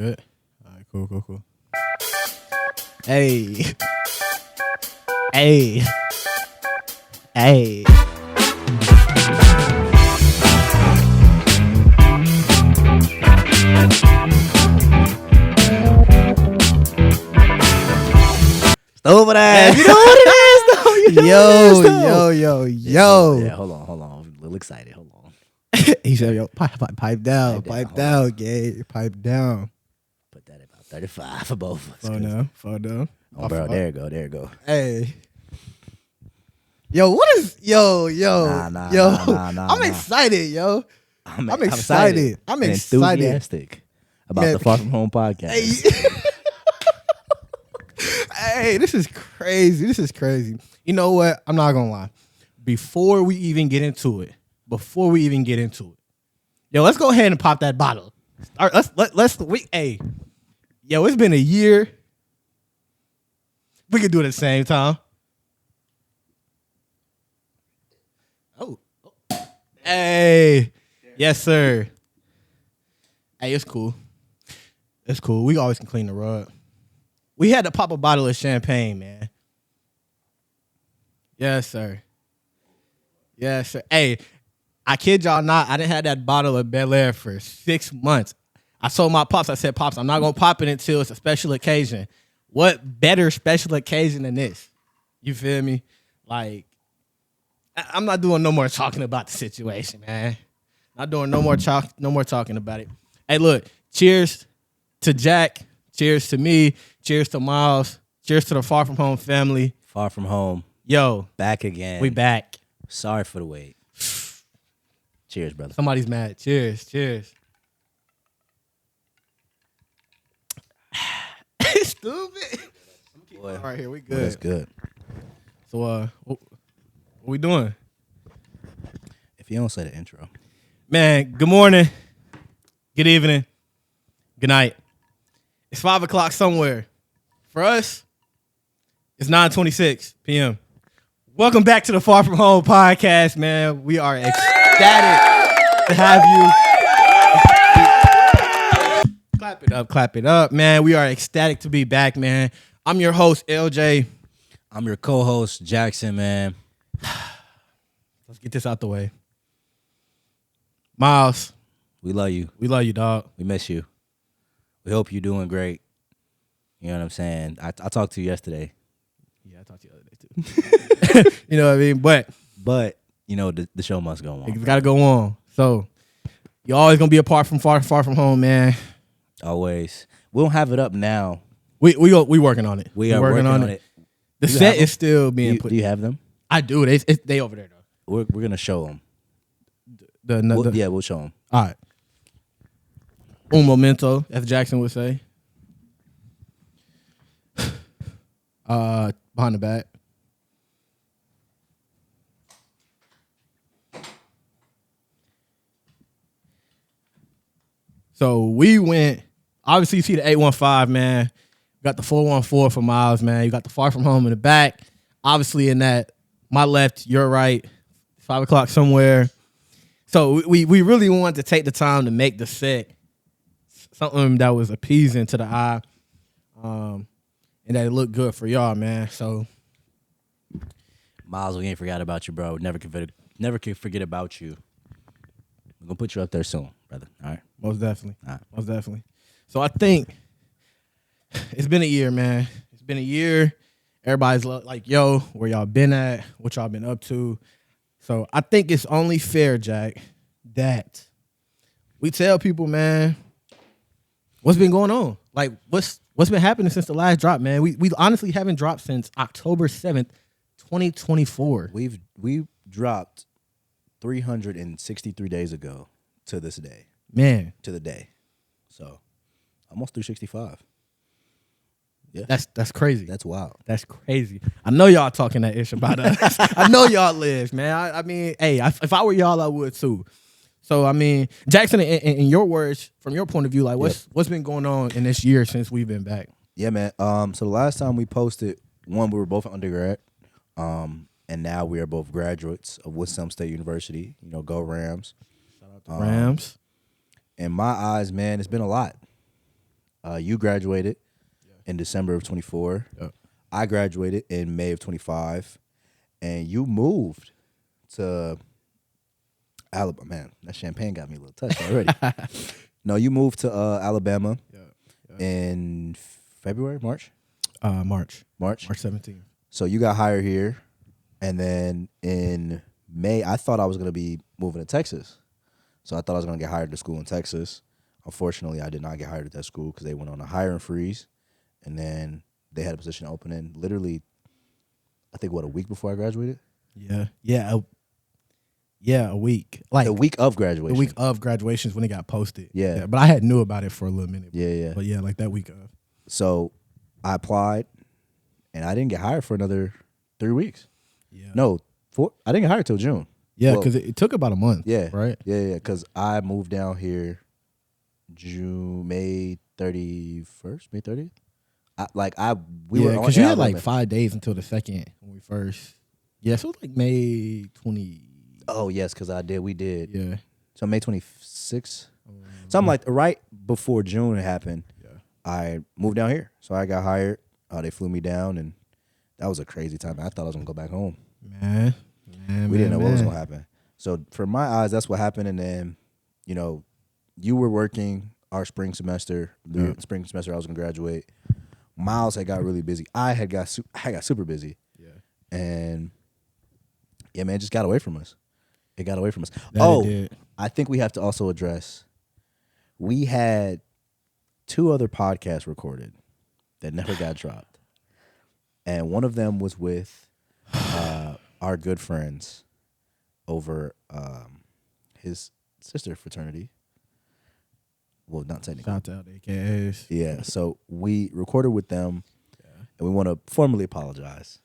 Good. All right, cool. Hey. Hey. Hey. Over there. You know what it is, though. Yo. Yeah, hold on. I'm a little excited. Hold on. He said, yo, pipe down, gay. Pipe down. Put that at about 35 for both of us. Fall down. Oh, bro, there you go. Hey. Yo, what is yo? Nah. I'm excited, yo. I'm excited. I'm excited. Enthusiastic about the Far From Home podcast. Hey, this is crazy. You know what? I'm not gonna lie. Before we even get into it, yo, let's go ahead and pop that bottle. All right, yo, it's been a year. We could do it at the same time. Oh. Hey. Yes, sir. Hey, it's cool. We always can clean the rug. We had to pop a bottle of champagne, man. Yes, sir. Hey, I kid y'all not. I didn't have that bottle of Bel Air for 6 months. I told my pops, I said, Pops, I'm not going to pop it until it's a special occasion. What better special occasion than this? You feel me? Like, I'm not doing no more talking about the situation, man. Not doing no more talking about it. Hey, look, cheers to Jack. Cheers to me. Cheers to Miles. Cheers to the Far From Home family. Far From Home. Yo. Back again. We back. Sorry for the wait. Cheers, brother. Somebody's mad. Cheers. Stupid. Boy, all right, here. We good. Well, that's good. So, what we doing? If you don't say the intro. Man, good morning. Good evening. Good night. It's 5 o'clock somewhere. For us, it's 9:26 p.m. Welcome back to the Far From Home podcast, man. We are ecstatic to have you. Clap it up, man. We are ecstatic to be back, man. I'm your host, LJ. I'm your co-host, Jackson, man. Let's get this out the way. Miles. We love you. We love you, dog. We miss you. We hope you're doing great. You know what I'm saying? I talked to you yesterday. Yeah, I talked to you the other day, too. You know what I mean? But you know, the show must go on. It's got to go on. So, you're always going to be apart from far from home, man. Always. We don't have it up now. We working on it. We are working on it. The set is still being put. Do you have them? I do. They over there, though. We're going to show them. We'll show them. All right. Un momento, as Jackson would say. Behind the back. So we went, obviously you see the 815, man. You got the 414 for Miles, man. You got the Far From Home in the back. Obviously in that, my left, your right, 5 o'clock somewhere. So we really wanted to take the time to make the set something that was appeasing to the eye, and that it looked good for y'all, man. So, Miles, we ain't forgot about you, bro. Never can forget about you. We're gonna put you up there soon, brother. All right. Most definitely. All right. Most definitely. So I think it's been a year, man. It's been a year. Everybody's like, yo, where y'all been at? What y'all been up to? So I think it's only fair, Jack, that we tell people, man, what's been going on? Like, what's been happening since the last drop, man? We honestly haven't dropped since October 7th, 2024. We've dropped 363 days ago to this day. Man. To the day. So, almost 365. Yeah. That's crazy. That's wild. That's crazy. I know y'all talking that ish about us. I know y'all live, man. I mean, hey, if I were y'all, I would too. So, I mean, Jackson, in your words, from your point of view, like what's been going on in this year since we've been back? Yeah, man. So the last time we posted, we were both undergrad, and now we are both graduates of Wisconsin State University. You know, go Rams. Shout out to Rams. In my eyes, man, it's been a lot. You graduated in December of 24. Yep. I graduated in May of 25, and you moved to Alabama. Man, that champagne got me a little touched already. No, you moved to Alabama in February, March? March March 17th. So you got hired here, and then in May, I thought I was going to be moving to Texas. So I thought I was going to get hired to school in Texas. Unfortunately, I did not get hired at that school because they went on a hiring freeze, and then they had a position opening literally, I think, a week before I graduated? A week. Like the week of graduation. The week of graduation is when it got posted. Yeah. But I had knew about it for a little minute. Yeah. But yeah, like that week of. So I applied, and I didn't get hired for another 3 weeks. Yeah. No, 4. I didn't get hired till June. Yeah, because it took about a month. Yeah. Right? Yeah, because I moved down here May 31st, May 30th. We were on because you had like Alabama. 5 days until the second when we first. Yeah, so it was like May 20. Oh yes, because we did. Yeah. So May 26th, something like right before June happened. Yeah. I moved down here, so I got hired. They flew me down, and that was a crazy time. I thought I was gonna go back home. Man, we didn't know what was gonna happen. So for my eyes, that's what happened. And then, you were working our spring semester. The spring semester I was gonna graduate. Miles had got really busy. I got super busy. Yeah. And yeah, man, it just got away from us. It got away from us. It did. I think we have to also address, we had 2 other podcasts recorded that never got dropped. And one of them was with our good friends over his sister fraternity. Well, not technically. Shout out AKAs. Yeah, so we recorded with them, and we want to formally apologize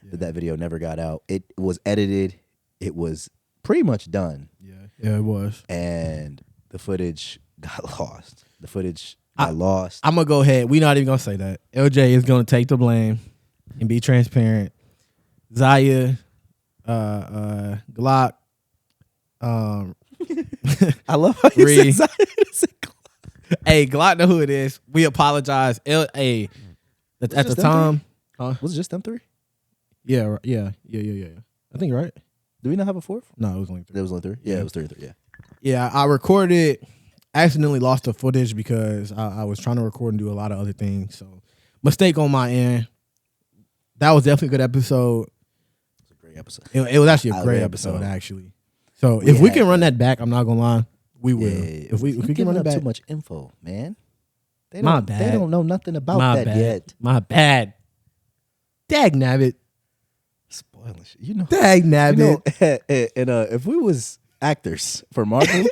that video never got out. It was edited. It was pretty much done. Yeah, it was. And the footage got lost. The footage got lost. I'm going to go ahead. We're not even going to say that. LJ is going to take the blame and be transparent. Zaya, Glock, I love how you Ree. said Zaya. Hey, Glock know who it is. We apologize. At the time. Huh? Was it just them 3? Yeah. I think you're right. Do we not have a 4th? No, it was only 3. It was only 3? Yeah, it was 3. Yeah. Yeah, I recorded, accidentally lost the footage because I was trying to record and do a lot of other things. So, mistake on my end. That was definitely a good episode. It's a great episode. It was actually a great episode, actually. So, if we can run that back, I'm not going to lie, we will. Yeah, If we can run it back. Too much info, man. They My don't, bad. They don't know nothing about that yet. My bad. Dag nabbit. Spoiling shit. You know. Dag nabbit. And if we was actors for Marvel,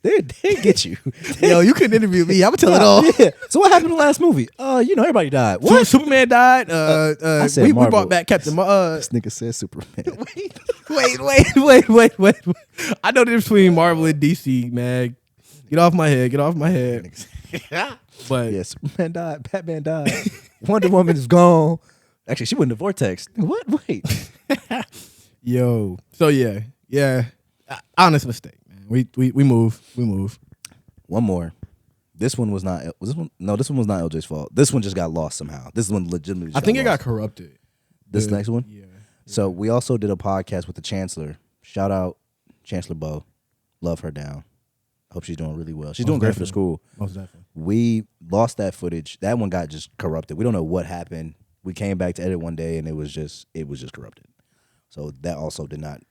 they'd get you. Yo, you couldn't interview me. I'm going to tell it all. Yeah. So what happened in the last movie? Everybody died. What? Superman died. I said we Marvel. brought back Captain. This nigga said Superman. Wait. I know the difference between Marvel and DC, man. Get off my head. But yeah, Superman died. Batman died. Wonder Woman is gone. Actually, she went in the vortex. What? Wait. Yo. So yeah. Honest mistake, man. We move. One more. This one was not. Was this one? No, this one was not LJ's fault. This one just got lost somehow. This one legitimately. I think it got lost. corrupted. This next one. Yeah. So we also did a podcast with the Chancellor. Shout out Chancellor Bo. Love her down. Hope she's doing really well. She's doing great for the school. Most definitely. We lost that footage. That one got just corrupted. We don't know what happened. We came back to edit one day and it was just corrupted. So that also did not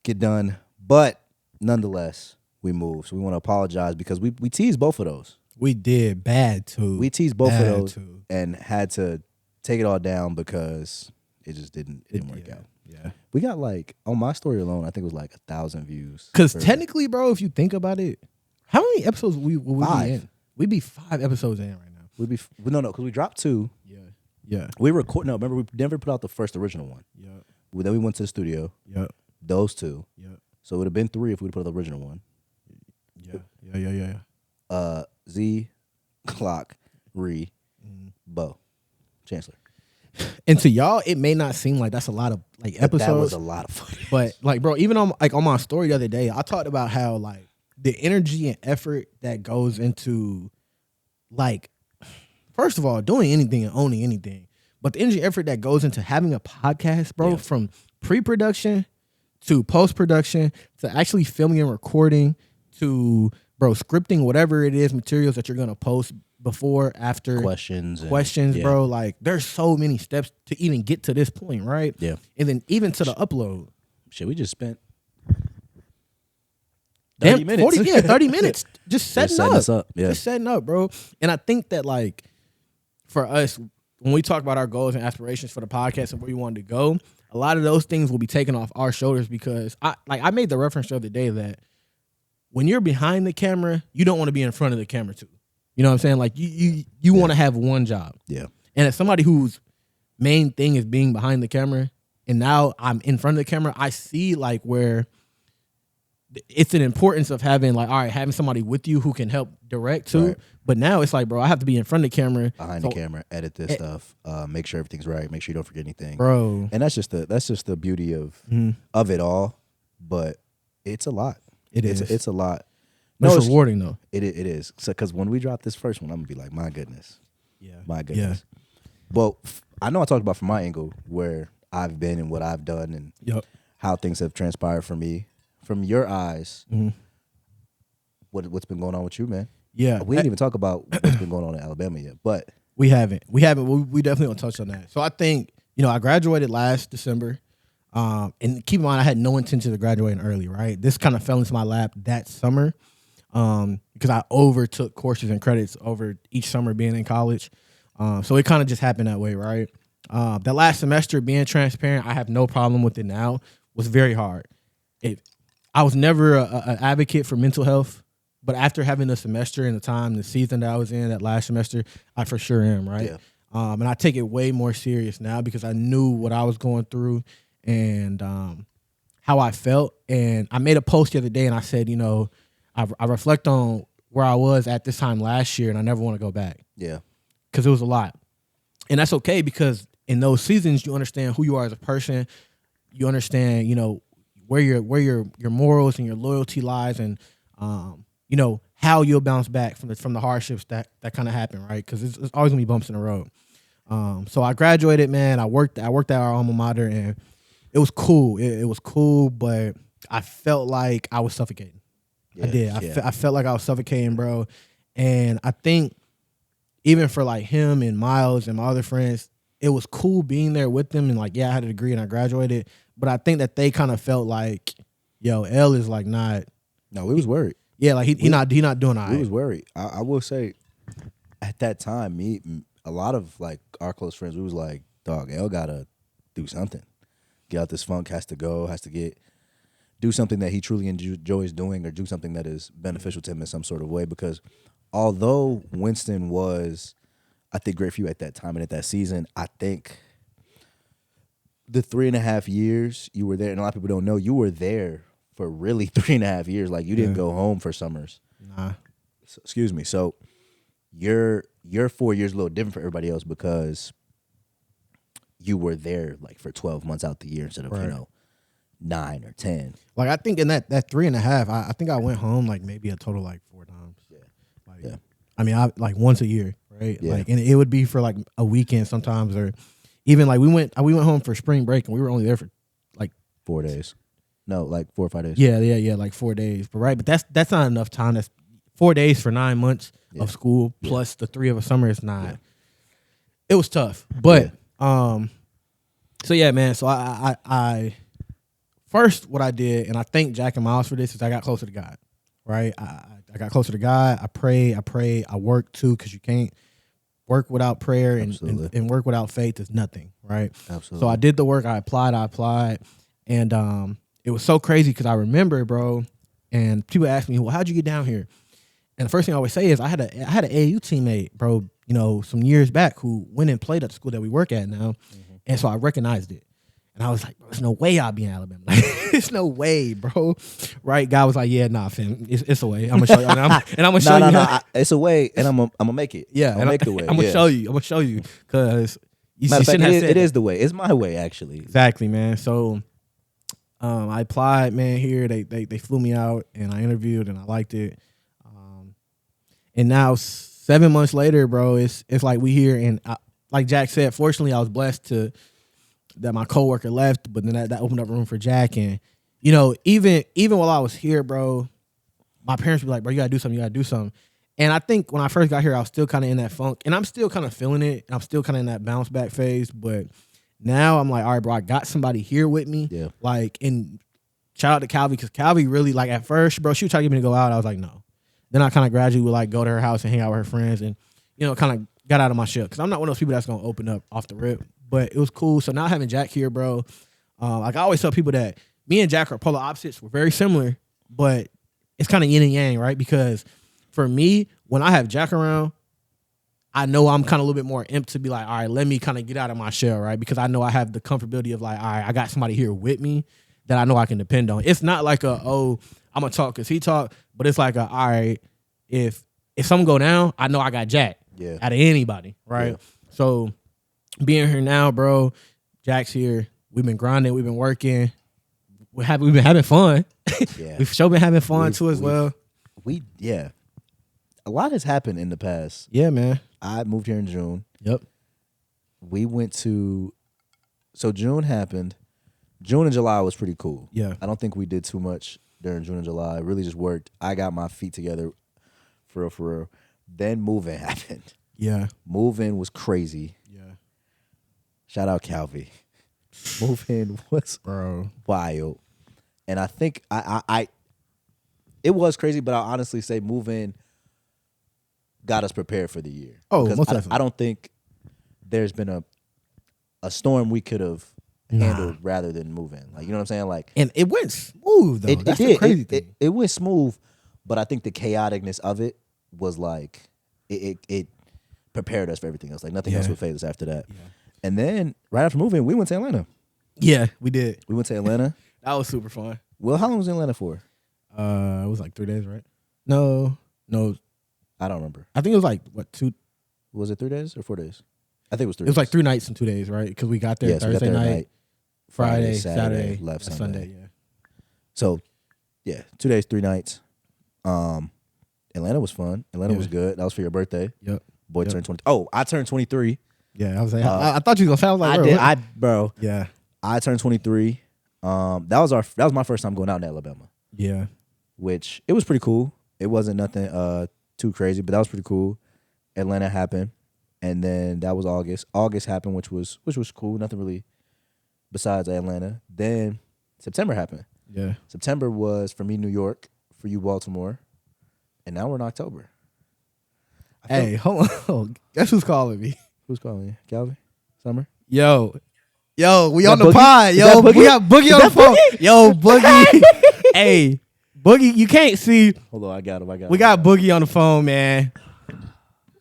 get done. But nonetheless, we moved. So we want to apologize because we teased both of those. We did bad too. We teased both of those and had to take it all down because it just didn't work out. Yeah. We got on my story alone, I think it was 1,000 views. Because technically, bro, if you think about it, how many episodes will we be 5. in? We'd be 5 episodes in right now. We'd be because we dropped 2. Yeah. We remember we never put out the first original one. Yeah. Then we went to the studio. Yep. Those 2. Yep. So it would have been 3 if we'd put out the original one. Yeah. Z, Clock, Ree, Bo, Chancellor. And to y'all, it may not seem like that's a lot of episodes. That was a lot of footage. But bro, even on my story the other day, I talked about how the energy and effort that goes into like, first of all, doing anything and owning anything, but the energy effort that goes into having a podcast, bro, from pre-production to post-production to actually filming and recording to, bro, scripting whatever it is, materials that you're gonna post before, after, questions, bro. Like, there's so many steps to even get to this point, right? Yeah. And then even to the upload. Shit, we just spent 30 minutes. 30 minutes just setting up. us up. Yeah. Just setting up, bro. And I think that, like, for us, when we talk about our goals and aspirations for the podcast and where we wanted to go, a lot of those things will be taken off our shoulders because I made the reference the other day that when you're behind the camera, you don't want to be in front of the camera too. You know what I'm saying? Like, you want to have one job. Yeah. And as somebody whose main thing is being behind the camera, and now I'm in front of the camera, I see, like, where it's an importance of having, like, all right, having somebody with you who can help direct too. Right. But now it's like, bro, I have to be in front of the camera, behind the camera, edit this stuff, make sure everything's right, make sure you don't forget anything, bro. And that's just the beauty of it all. But it's a lot. It's a lot. No, it's rewarding though. It is. So, because when we drop this first one, I'm gonna be like, my goodness, my goodness. Yeah. Well, I know I talked about from my angle where I've been and what I've done and how things have transpired for me. From your eyes, what's been going on with you, man? Yeah, we didn't even talk about what's been going on in Alabama yet, but we haven't. We definitely gonna touch on that. So I think, I graduated last December, and keep in mind I had no intention of graduating early. Right, this kind of fell into my lap that summer, because I overtook courses and credits over each summer being in college. So it kind of just happened that way, right? That last semester, being transparent, I have no problem with it now, was very hard. I was never an advocate for mental health, but after having the semester and the season that I was in, that last semester, I for sure am, right? Yeah. And I take it way more serious now because I knew what I was going through and how I felt. And I made a post the other day and I said, I reflect on where I was at this time last year and I never want to go back. Yeah. Because it was a lot. And that's okay because in those seasons, you understand who you are as a person. You understand, where your morals and your loyalty lies, and how you'll bounce back from the hardships that kind of happen, right? Because it's always gonna be bumps in the road. So I graduated, man. I worked at our alma mater, and it was cool. It was cool, but I felt like I was suffocating. Yeah, I did. I felt like I was suffocating, bro. And I think even for like him and Miles and my other friends, it was cool being there with them. And like, I had a degree and I graduated. But I think that they kind of felt like, L is like not. No, we was worried. Yeah, like he not doing all right. We was worried. I will say, at that time, a lot of like our close friends, we was like, dog, L gotta do something. Get out this funk, has to do something that he truly enjoys doing, or do something that is beneficial to him in some sort of way. Because although Winston was, I think, great for you at that time and at that season, I think the 3.5 years you were there, and a lot of people don't know, you were there for really 3.5 years. Like, you didn't go home for summers. Nah. So, excuse me. So your 4 years a little different for everybody else because you were there like for 12 months out the year instead of 9 or 10. Like, I think in that 3.5, I think I went home like maybe a total like 4 times. Yeah. Like, yeah. I mean, I like once a year, right? Yeah. Like, and it would be for like a weekend sometimes, or even like we went home for spring break and we were only there for like 4 days. No, like 4 or 5 days. Yeah, like 4 days. But that's not enough time. That's 4 days for 9 months of school plus the 3 of a summer is not. Yeah. It was tough, but so yeah, man. So I first what I did, and I thank Jack and Miles for this, is I got closer to God. Right, I got closer to God. I prayed. I worked too, because you can't work without prayer, and work without faith is nothing, right? Absolutely. So I did the work. I applied, and it was so crazy because I remember, bro, and people ask me, well, how'd you get down here? And the first thing I always say is I had an AAU teammate, bro, some years back who went and played at the school that we work at now, and so I recognized it. And I was like, there's no way I'll be in Alabama. Like, there's no way, bro. Right? God was like, yeah, nah, fam. It's a way. I'm going to show you. And I'm going to show you. No, it's a way, and I'm going to make it. Yeah. I'm going to make the way. I'm going to show you. I'm going to show you. Because you shouldn't have said it is the way. It's my way, actually. Exactly, man. So I applied, man, here. They flew me out, and I interviewed, and I liked it. And now 7 months later, bro, it's like we here, and like Jack said, fortunately, I was blessed to that my coworker left, but then that opened up room for Jack, and even while I was here, bro, my parents would be like, bro, you gotta do something, you gotta do something. And I think when I first got here, I was still kind of in that funk, and I'm still kind of feeling it. I'm still kind of in that bounce back phase, but now I'm like, all right, bro, I got somebody here with me. Yeah. Like, and shout out to Calvi, because Calvi really, like, at first, bro, she was trying to get me to go out. I was like, no. Then I kind of gradually would like go to her house and hang out with her friends, and kind of got out of my shell, because I'm not one of those people that's gonna open up off the rip. But it was cool. So now having Jack here, bro, like I always tell people that me and Jack are polar opposites. We're very similar, but it's kind of yin and yang, right? Because for me, when I have Jack around, I know I'm kind of a little bit more imp to be like, all right, let me kind of get out of my shell, right? Because I know I have the comfortability of like, all right, I got somebody here with me that I know I can depend on. It's not like I'm gonna talk because he talk, but it's like all right, if something go down, I know I got Jack. Yeah. Out of anybody, right? Yeah. So being here now, bro, Jack's here. We've been grinding, we've been working. We've been having fun. Yeah. We've sure been having fun too as well. Yeah. A lot has happened in the past. Yeah, man. I moved here in June. Yep. So June happened. June and July was pretty cool. Yeah. I don't think we did too much during June and July. It really just worked. I got my feet together for real. Then moving happened. Yeah. Moving was crazy. Yeah. Shout out Calvi. Moving was Bro. wild. And I think I it was crazy, but I'll honestly say moving got us prepared for the year. Oh, because most definitely. I don't think there's been a storm we could have handled rather than moving. Like, you know what I'm saying? Like, And it went smooth though. That's the crazy thing. It went smooth, but I think the chaoticness of it was like it prepared us for everything else. Like nothing else would phase us after that. Yeah. And then right after moving, we went to Atlanta. Yeah, we did. We went to Atlanta. That was super fun. Well, how long was you in Atlanta for? It was like 3 days, right? No. I don't remember. I think it was like what 2. Was it 3 days or 4 days? I think it was 3 It was days. like 3 nights and 2 days, right? Because we got there Yes, we got Thursday there at night, Friday, Saturday, left Sunday. Yeah. So, yeah, 2 days, 3 nights. Atlanta was fun. Atlanta was good. That was for your birthday. Yep. Boy turned 20. Oh, I turned 23. Yeah, I was like, I thought you was gonna sound like I did. Bro. Yeah. I turned 23. That was my first time going out in Alabama, Yeah. which it was pretty cool. It wasn't nothing too crazy, but that was pretty cool. Atlanta happened, and then that was August. August happened, which was cool. Nothing really besides Atlanta. Then September happened. Yeah. September was for me New York, for you Baltimore, and now we're in October. Hey, hold on. Guess who's calling me? Who's calling you? Calvin? Summer? Yo, we Is on that the Boogie? pod. Is Yo, that Boogie? we got Boogie Is on the that phone. Boogie? Yo, Boogie. Hey, Boogie, you can't see. Hold on, I got him. We got Boogie on the phone, man.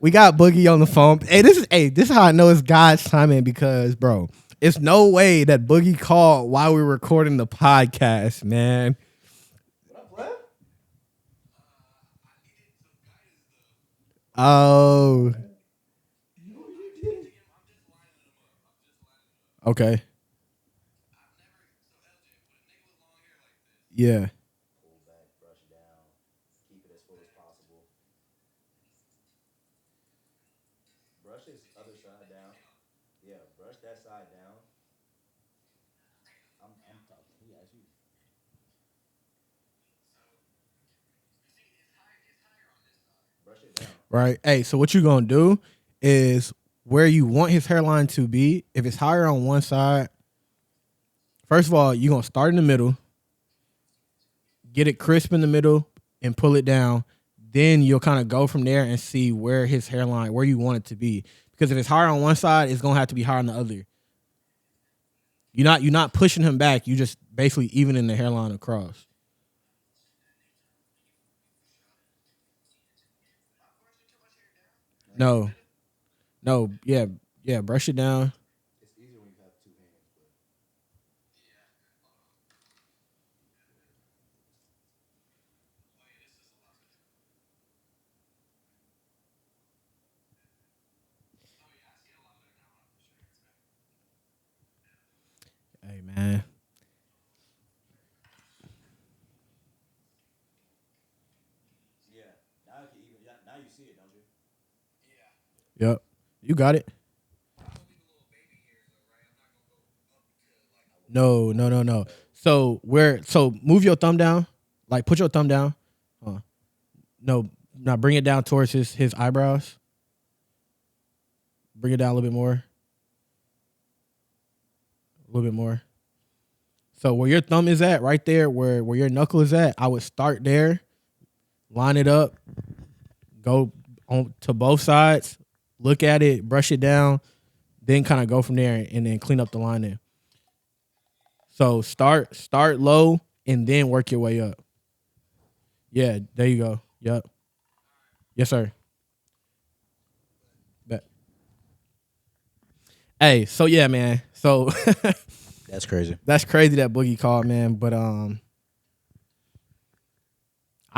We got Boogie on the phone. This is how I know it's God's timing, because, bro, it's no way that Boogie called while we were recording the podcast, man. Oh. Okay. Yeah. Brush his other side down. Yeah, brush that side down. I'm talking. He asked you. Brush it down. Right. Hey, so what you gonna do is where you want his hairline to be. If it's higher on one side, first of all, you're gonna start in the middle, get it crisp in the middle, and pull it down. Then you'll kind of go from there and see where his hairline, where you want it to be. Because if it's higher on one side, it's gonna have to be higher on the other. You're not pushing him back. You just basically evening the hairline across. No, yeah. Brush it down. It's easier when you have two hands. But Hey, man. yeah, now you can even. Now you see it, don't you? Yep. You got it. No, no, no, no. So move your thumb down. Like put your thumb down. No, now bring it down towards his eyebrows. Bring it down a little bit more. A little bit more. So where your thumb is at, right there, where your knuckle is at, I would start there, line it up, go on to both sides, look at it, brush it down, then kind of go from there and then clean up the line there. So start low and then work your way up. Yeah, there you go. Yep. Yes, sir. Bet. Hey, so yeah, man. So That's crazy. that's crazy that Boogie called, man. But I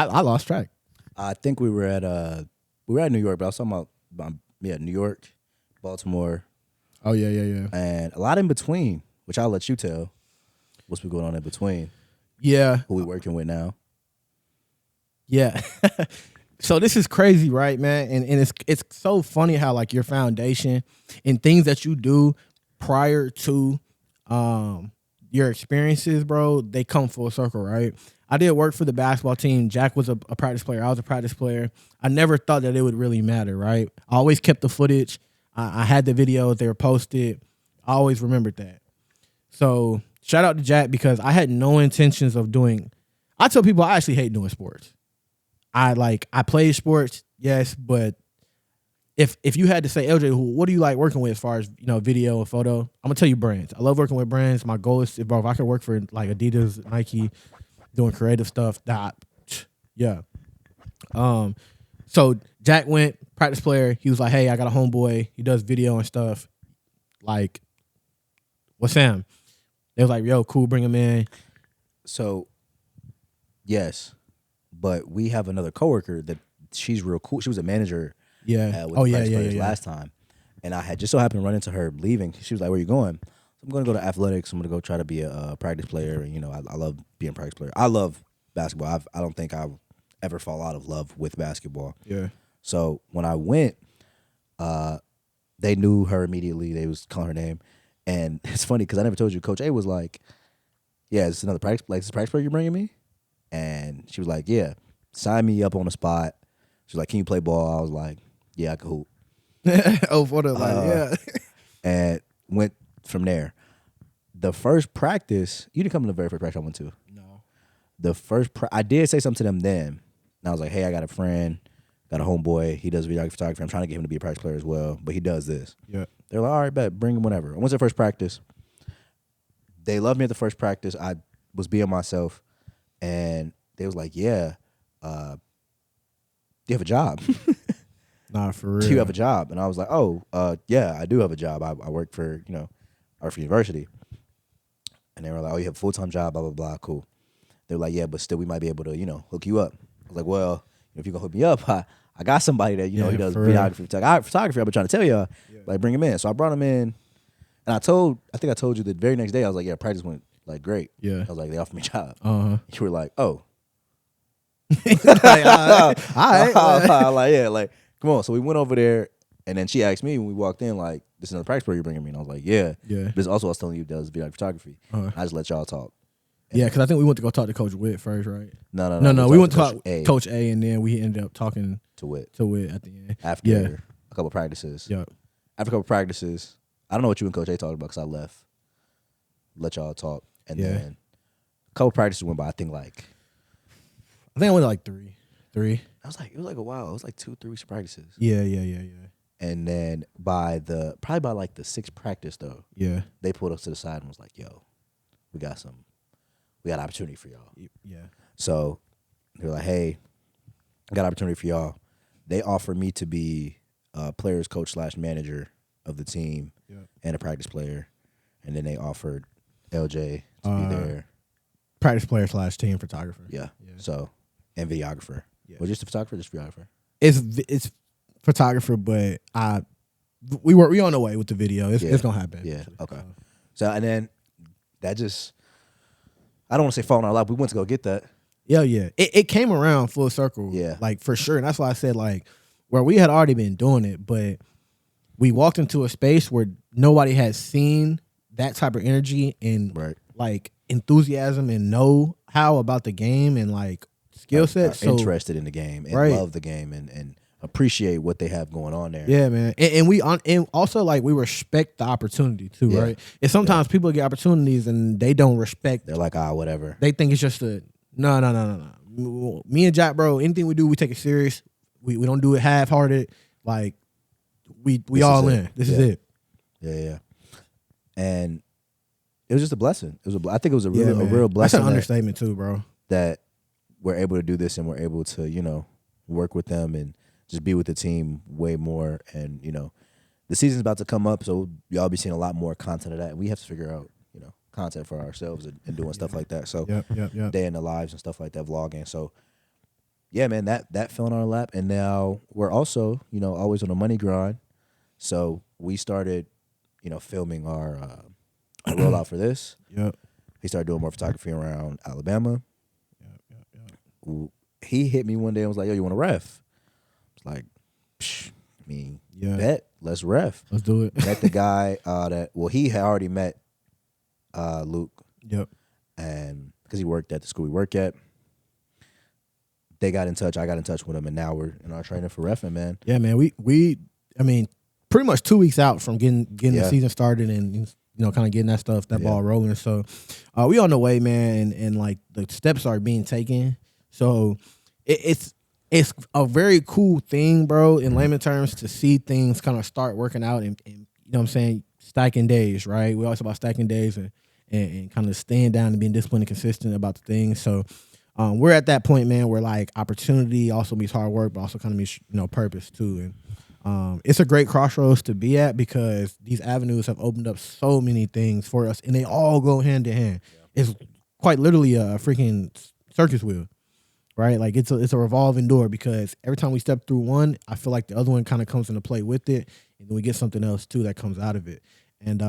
lost track. I think we were at New York, but I was talking about New York, Baltimore, Oh yeah. and a lot in between, which I'll let you tell what's been going on in between. Yeah. Who we working with now? Yeah. So this is crazy, right, man? And it's so funny how like your foundation and things that you do prior to your experiences, bro, they come full circle, right? I did work for the basketball team. Jack was a practice player. I was a practice player. I never thought that it would really matter, right? I always kept the footage. I had the videos. They were posted. I always remembered that. So shout out to Jack because I had no intentions of doing. I tell people I actually hate doing sports. I play sports, yes, but if you had to say, LJ, what do you like working with as far as video and photo? I'm gonna tell you brands. I love working with brands. My goal is if I could work for like Adidas, Nike, doing creative stuff. Yeah. So Jack went practice player. He was like, hey, I got a homeboy. He does video and stuff. Like, what's Sam? They was like, yo, cool, bring him in. So, yes, but we have another coworker that she's real cool. She was a manager. Yeah. With the practice players last time, and I had just so happened to run into her leaving. She was like, "Where you going?" So I'm going to go to athletics. I'm going to go try to be a practice player. And I love being a practice player. I love basketball. I don't think I'll ever fall out of love with basketball. Yeah. So when I went, they knew her immediately. They was calling her name, and it's funny because I never told you. Coach A was like, "Yeah, it's another practice. Like, this practice player you're bringing me," and she was like, "Yeah, sign me up on the spot." She was like, "Can you play ball?" I was like, "Yeah, I can hoop." Oh, for the yeah. And went from there. The first practice, you didn't come to the very first practice I went to. No. The first, I did say something to them then. And I was like, hey, I got a friend, got a homeboy. He does video photography. I'm trying to get him to be a practice player as well, but he does this. Yeah. They're like, all right, bet, bring him whenever. I went to the first practice. They loved me at the first practice. I was being myself. And they was like, yeah, you have a job. Nah, for real. Do you have a job? And I was like, oh, yeah, I do have a job. I work for, I work for university. And they were like, oh, you have a full-time job, blah, blah, blah, cool. They were like, yeah, but still we might be able to, hook you up. I was like, well, if you're going to hook me up, I got somebody that, he does videography, photography. I've been trying to tell y'all, like, bring him in. So I brought him in, and I think I told you the very next day, I was like, yeah, practice went, like, great. Yeah. I was like, they offered me a job. Uh-huh. You were like, oh. Like, all right. Like, yeah, like, come on. So we went over there, and then she asked me when we walked in, like, this is another practice player you're bringing me. And I was like, yeah. Yeah. But also I was telling you does video photography. Uh-huh. I just let y'all talk. Yeah, because I think we went to go talk to Coach Witt first, right? No. We went to talk to Coach A, and then we ended up talking to Witt at the end. after a couple practices. Yeah. After a couple practices, I don't know what you and Coach A talked about because I left. Let y'all talk, and then a couple practices went by. I think I went to like three. It was like a while. It was like 2-3 weeks of practices. Yeah. And then probably by like the sixth practice though. Yeah. They pulled us to the side and was like, "Yo, we got an opportunity for y'all." Yeah. So they were like, "Hey, I got an opportunity for y'all." They offered me to be players coach / manager of the team and a practice player, and then they offered LJ to be their practice player / team photographer. Yeah. So and videographer. Yeah. Was just a photographer, just videographer? It's photographer, but we on the way with the video. It's gonna happen. Yeah. Okay. So and then that just, I don't want to say fall in our lap. We went to go get that. Yeah. It came around full circle. Yeah. Like for sure. And that's why I said like where we had already been doing it, but we walked into a space where nobody had seen that type of energy and Right. like enthusiasm and know how about the game and like skill set. Are So interested in the game and Right. love the game and appreciate what they have going on there. yeah, man, and also like we respect the opportunity too, Yeah. right? And sometimes people get opportunities and they don't respect. They're like, whatever. They think it's just a no. Me and Jack, bro, anything we do, we take it serious. We don't do it half hearted. Like we This all is it. in. This is it. Yeah. And it was just a blessing. I think it was a Yeah, real, a man. real That's blessing an understatement too, bro. that we're able to do this and we're able to, work with them and just be with the team way more. And, the season's about to come up, so y'all be seeing a lot more content of that. And we have to figure out, content for ourselves and doing stuff like that. So Yep. day in the lives and stuff like that, vlogging. So yeah, man, that fell in our lap. And now we're also, always on a money grind. So we started, filming our rollout for this. Yep. He started doing more photography around Alabama. Yep. He hit me one day and was like, yo, you want to ref? I was like, bet, let's ref. Let's do it. Met the guy he had already met Luke. Yep. And because he worked at the school we work at. They got in touch. I got in touch with him, and now we're in our training for reffing, man. Yeah, man. I mean, pretty much 2 weeks out from getting the season started and kind of getting that ball rolling. So we on the way, man, and like the steps are being taken. So it's a very cool thing, bro, in layman terms, to see things kind of start working out and you know what I'm saying, stacking days, right? We always talk about stacking days and kind of staying down and being disciplined and consistent about the things. So we're at that point, man, where like opportunity also means hard work, but also kind of means purpose too. And it's a great crossroads to be at because these avenues have opened up so many things for us, and they all go hand in hand. Yeah. It's quite literally a freaking circus wheel, right? Like it's a revolving door because every time we step through one, I feel like the other one kind of comes into play with it, and then we get something else too that comes out of it. And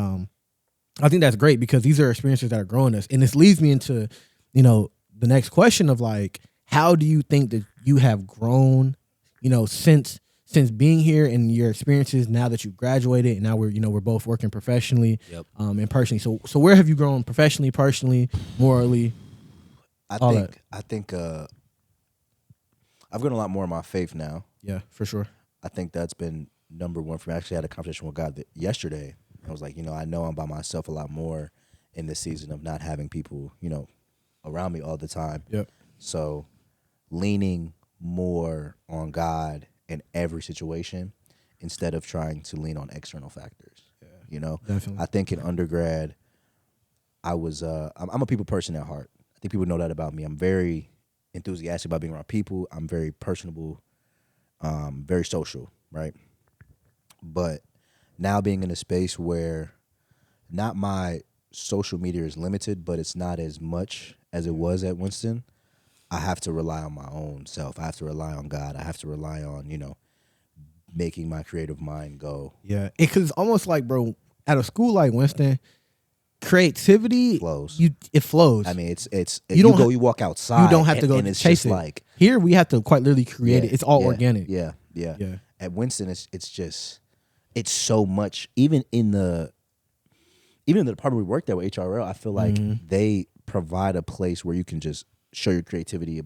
I think that's great because these are experiences that are growing us, and this leads me into the next question of like, how do you think that you have grown, since being here and your experiences now that you've graduated and now we're both working professionally, and personally. So where have you grown professionally, personally, morally? I think I've grown a lot more in my faith now. Yeah, for sure. I think that's been number one for me. I actually had a conversation with God yesterday. I was like, I know I'm by myself a lot more in this season of not having people, around me all the time. Yep. So leaning more on God in every situation instead of trying to lean on external factors. Yeah, Definitely. I think in undergrad, I'm a people person at heart. I think people know that about me. I'm very enthusiastic about being around people. I'm very personable, very social, right? But now being in a space where not my social media is limited, but it's not as much as it was at Winston, I have to rely on my own self. I have to rely on God. I have to rely on, making my creative mind go. Yeah, because it's almost like, bro, at a school like Winston, creativity flows. It flows. I mean, you walk outside. You don't have to go and it's chase just it. like here we have to quite literally create it. It's all organic. Yeah. At Winston, it's so much. Even in the department we worked at with HRL, I feel like they provide a place where you can just show your creativity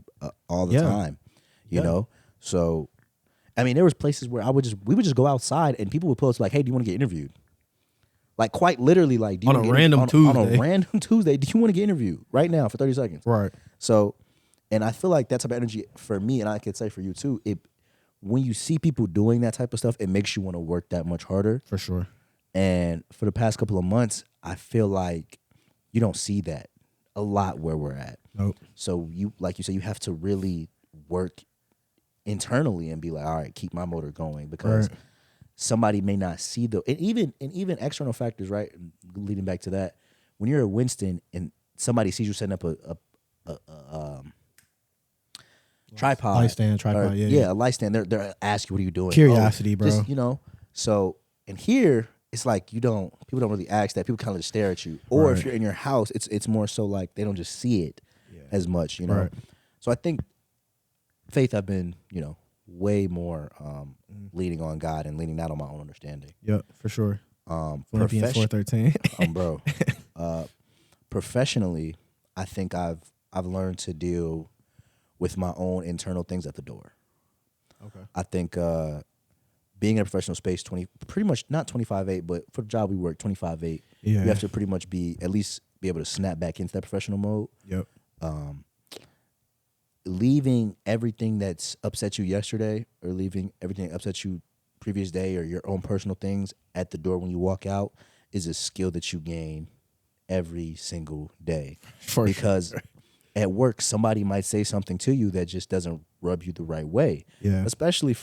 all the time. You know, so I mean, there was places where we would just go outside and people would pull us like, "Hey, do you want to get interviewed?" Like quite literally, like do you on a random Tuesday. On a random Tuesday, do you want to get interviewed right now for 30 seconds? Right. So, and I feel like that type of energy for me, and I could say for you too. When you see people doing that type of stuff, it makes you want to work that much harder. For sure. And for the past couple of months, I feel like you don't see that a lot where we're at. Nope. So like you said, you have to really work internally and be like, all right, keep my motor going because somebody may not see and even external factors, right? Leading back to that, when you're at Winston and somebody sees you setting up a tripod, light stand, tripod, a light stand, they're asking, what are you doing? Curiosity, bro. Just, so and here it's like people don't really ask that. People kind of just stare at you. Or if you're in your house, it's more so like they don't just see it as much, Right. So I think faith I've been, way more leaning on God and leaning not on my own understanding. Yep, for sure. Philippians Profession- 4:13. Bro. Professionally, I think I've learned to deal with my own internal things at the door. Okay. I think being in a professional space, pretty much not 25/8, but for the job we work 25/8. Yeah. You have to pretty much at least be able to snap back into that professional mode. Yep. Leaving everything that's upset you yesterday, or leaving everything that upset you previous day, or your own personal things at the door when you walk out, is a skill that you gain every single day. Because at work, somebody might say something to you that just doesn't rub you the right way. Yeah. Especially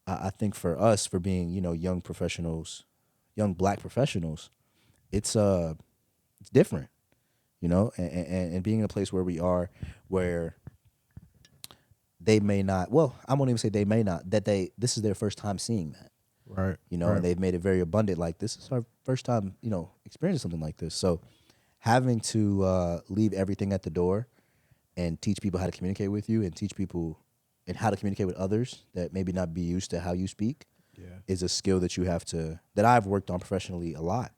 I think for us, for being, young professionals, young Black professionals, it's different, and being in a place where we are, where they may not, well, I won't even say they may not, this is their first time seeing that. Right. And they've made it very abundant. Like, this is our first time, experiencing something like this. So having to leave everything at the door and teach people how to communicate with you, and teach people and how to communicate with others that maybe not be used to how you speak, is a skill that you have that I've worked on professionally a lot.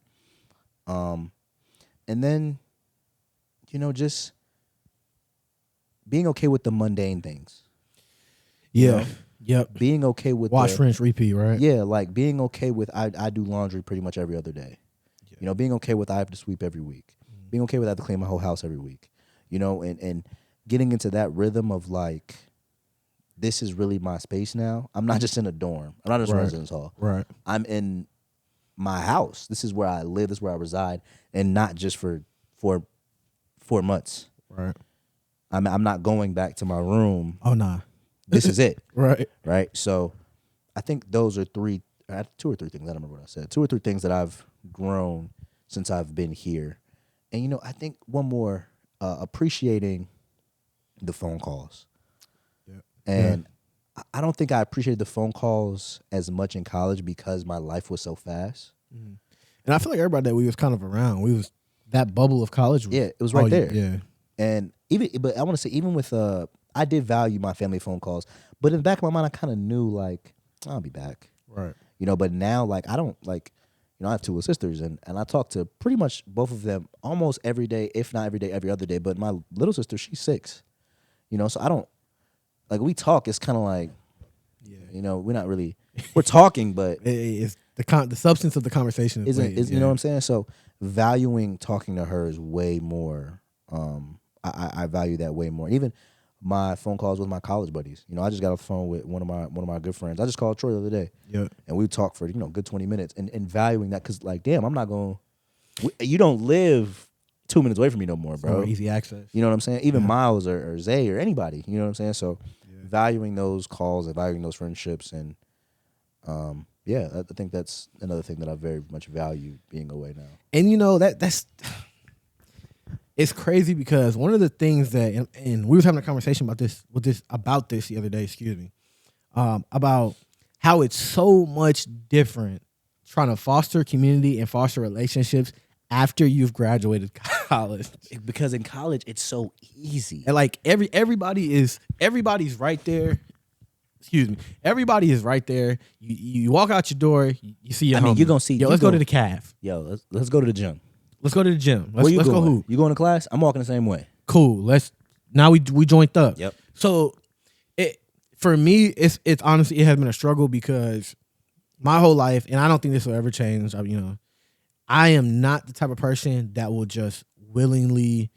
And then, just being okay with the mundane things. Yeah. Yep. Being okay with wash, rinse, repeat, right? Yeah, like being okay with I do laundry pretty much every other day. Yeah. Being okay with I have to sweep every week. Being okay with I have to clean my whole house every week. And getting into that rhythm of like, this is really my space now. I'm not just in a dorm. I'm not just in a residence hall. Right. I'm in my house. This is where I live. This is where I reside, and not just for 4 months. Right. I'm not going back to my room. Oh, nah. This is it. Right. Right. So I think those are 2 or 3 things. I don't remember what I said. 2 or 3 things that I've grown since I've been here. And, I think one more, appreciating the phone calls. Yeah. And I don't think I appreciated the phone calls as much in college because my life was so fast. Mm-hmm. And I feel like everybody that we was kind of around, that bubble of college. It was right there. Yeah. And but I want to say, even with, I did value my family phone calls, but in the back of my mind, I kind of knew, like, I'll be back. Right. But now, like, I don't, like, I have 2 little sisters, and I talk to pretty much both of them almost every day, if not every day, every other day. But my little sister, she's 6, so I don't, like, we talk, it's kind of like, we're not really, we're talking, but it's the substance of the conversation you know what I'm saying? So valuing talking to her is way more, I value that way more. And even my phone calls with my college buddies. I just got off the phone with one of my good friends. I just called Troy the other day. Yeah. And we talked for, good 20 minutes and valuing that, because, like, damn, I'm not going to, you don't live 2 minutes away from me no more, bro. More easy access. You know what I'm saying? Even Miles or Zay or anybody, you know what I'm saying? So valuing those calls and valuing those friendships, and I think that's another thing that I very much value being away now. And that's it's crazy, because one of the things that, and we was having a conversation about this the other day, about how it's so much different trying to foster community and foster relationships after you've graduated college. Because in college, it's so easy. And like everybody's right there. Excuse me. Everybody is right there. You walk out your door, you see your homie. You're going to see. Yo, let's go to the calf. Yo, let's go to the gym. Let's go to the gym. Let's go hoop. You going to class? I'm walking the same way. Cool. Now we joined up. Yep. So for me, it's honestly, it has been a struggle, because my whole life, and I don't think this will ever change. I am not the type of person that will just willingly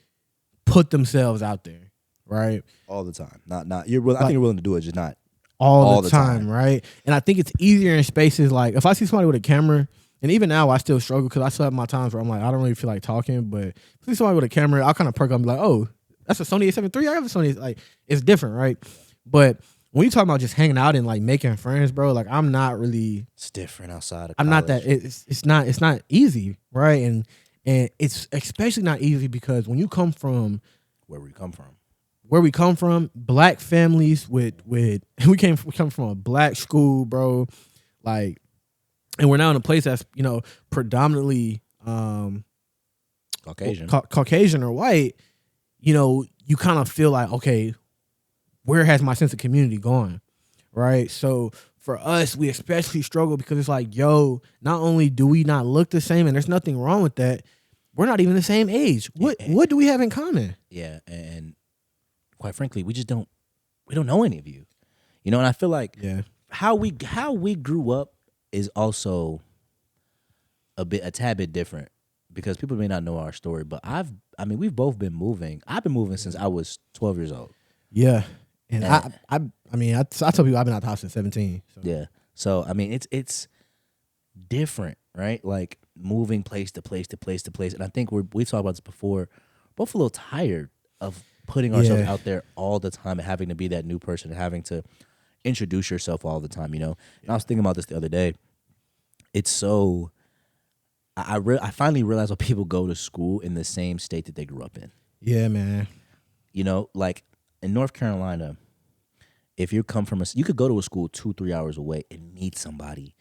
put themselves out there, right? All the time. Not you're. I think you're willing to do it, just not all the time, right? And I think it's easier in spaces like, if I see somebody with a camera. And even now, I still struggle, because I still have my times where I'm like, I don't really feel like talking. But if I see somebody with a camera, I'll kind of perk up and be like, oh, that's a Sony A7 III. I have a Sony. Like, it's different, right? But when you talk about just hanging out and like making friends, bro, like, I'm not really. It's different outside of college. I'm not that. It's not easy, right? And it's especially not easy because when you come from where we come from, Black families with we come from a Black school, bro, like. And we're now in a place that's, predominantly Caucasian. Caucasian or white. You kind of feel like, okay, where has my sense of community gone? right? So for us, we especially struggle because it's like, yo, not only do we not look the same, and there's nothing wrong with that, we're not even the same age. What do we have in common? Yeah, and quite frankly, we don't know any of you. You know, and I feel like how we grew up is also a tad bit different because people may not know our story, but we've both been moving. I've been moving since I was 12 years old. Yeah. And I tell people I've been out the house since 17. So. Yeah. So I mean it's different, right? Like moving place to place to place to place. And I think we've talked about this before, both a little tired of putting ourselves out there all the time and having to be that new person and having to introduce yourself all the time, you know? And I was thinking about this the other day. It's so I finally realized why people go to school in the same state that they grew up in. Yeah, man. You know, like in North Carolina, if you come from you could go to a school 2-3 hours away and meet somebody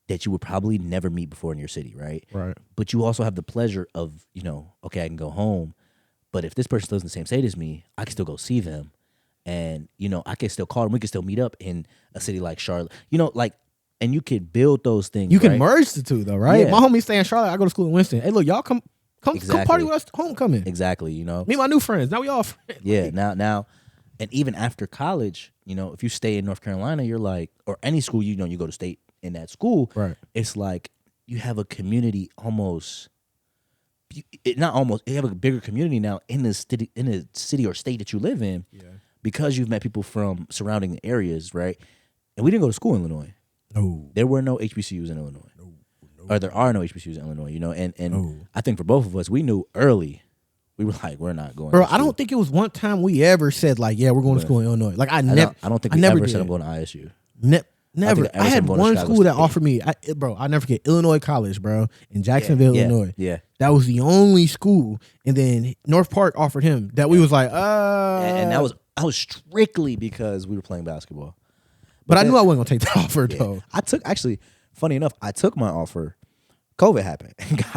that you would probably never meet before in your city, right? Right. But you also have the pleasure of, you know, okay, I can go home, but if this person lives in the same state as me, I can still go see them. And, you know, I can still call them. We can still meet up in a city like Charlotte. You know, like, and you could build those things. You can merge the two, though, right? Yeah. My homies stay in Charlotte. I go to school in Winston. Hey, look, y'all come party with us homecoming. Exactly, you know. Meet my new friends. Now we all friends. Yeah, now, and even after college, you know, if you stay in North Carolina, you're like, or any school, you know, you go to state in that school, right? It's like you have a community almost. Not almost. You have a bigger community now in the city or state that you live in, because you've met people from surrounding areas, right? And we didn't go to school in Illinois. No, there were no HBCUs in Illinois. No. Or there are no HBCUs in Illinois. You know, and I think for both of us, we knew early. We were like, we're not going. Bro, I don't think it was one time we ever said like, yeah, we're going to school in Illinois. Like I don't think we ever said I'm going to ISU. Never. I had one school that offered me, I never forget, Illinois College, bro, in Jacksonville, Illinois. Yeah. That was the only school. And then North Park offered him that we was like, And that was strictly because we were playing basketball. But I knew I wasn't going to take that offer, though. Funny enough, I took my offer. COVID happened.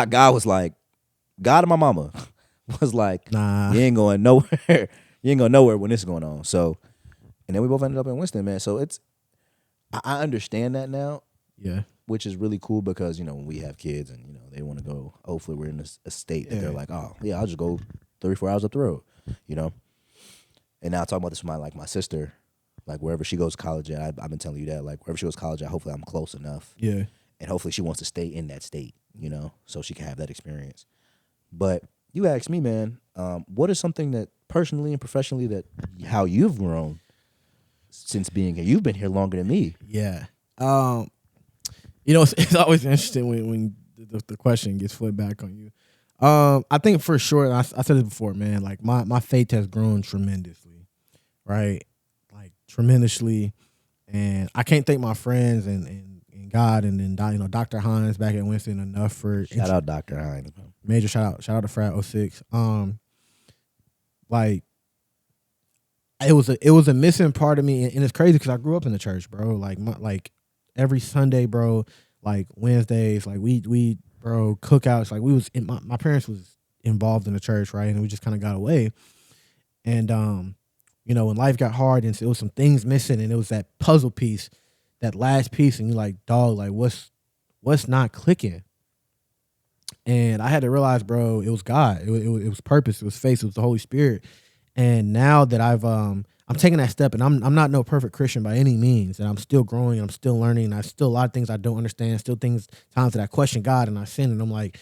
God was like, God and my mama was like, nah, you ain't going nowhere. You ain't going nowhere when this is going on. So, and then we both ended up in Winston, man. So I understand that now. Yeah. Which is really cool because, you know, when we have kids and, you know, they want to go, hopefully we're in a state that they're like, oh, yeah, I'll just go 3-4 hours up the road, you know? And now talking about this with my sister, like wherever she goes to college at, I've been telling you that, like wherever she goes to college at, hopefully I'm close enough. Yeah. And hopefully she wants to stay in that state, you know, so she can have that experience. But you asked me, man, what is something that personally and professionally that how you've grown since being here? You've been here longer than me. Yeah. You know, it's always interesting when the question gets flipped back on you. I think for sure, I said it before, man, like my faith has grown tremendously, right? Like tremendously. And I can't thank my friends and God and then, you know, Dr. Hines back at Winston enough for shout out Dr. Hines. Major shout out to Frat 06. Like it was a missing part of me, and it's crazy because I grew up in the church, bro. Like every Sunday, bro. Like Wednesdays, like we bro cookouts. Like we was my parents was involved in the church, right? And we just kind of got away. And you know, when life got hard and it was some things missing, and it was that puzzle piece, that last piece, and you're like, dog, like what's not clicking? And I had to realize, bro, it was God. It was purpose. It was faith. It was the Holy Spirit. And now that I'm taking that step, and I'm not no perfect Christian by any means, and I'm still growing, and I'm still learning, and I still a lot of things I don't understand, still times that I question God and I sin, and I'm like,